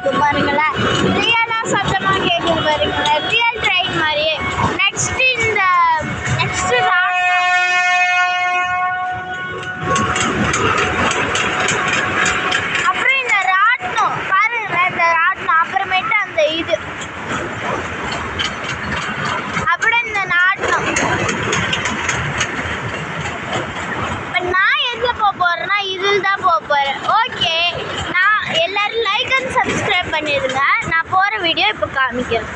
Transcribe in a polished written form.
இருக்குது பாருங்களேன். ரியலாக சத்தமாக கேட்குது பாருங்களேன். ரியல் ட்ரெயின் மாதிரியே. நெக்ஸ்ட்டு அப்புறம் இந்த ராட்னம் பாருங்களேன். இந்த ராட்னம் அப்புறமேட்டு அந்த இது அப்புறம் இந்த நாட்டம். இப்போ நான் எதில் போக போகிறேன்னா இதில் தான் போக போகிறேன். ஓகே, நான் எல்லோரும் லைக் அண்ட் சப்ஸ்கிரைப் பண்ணிடுங்க. நான் போகிற வீடியோ இப்போ காமிக்கிறேன்.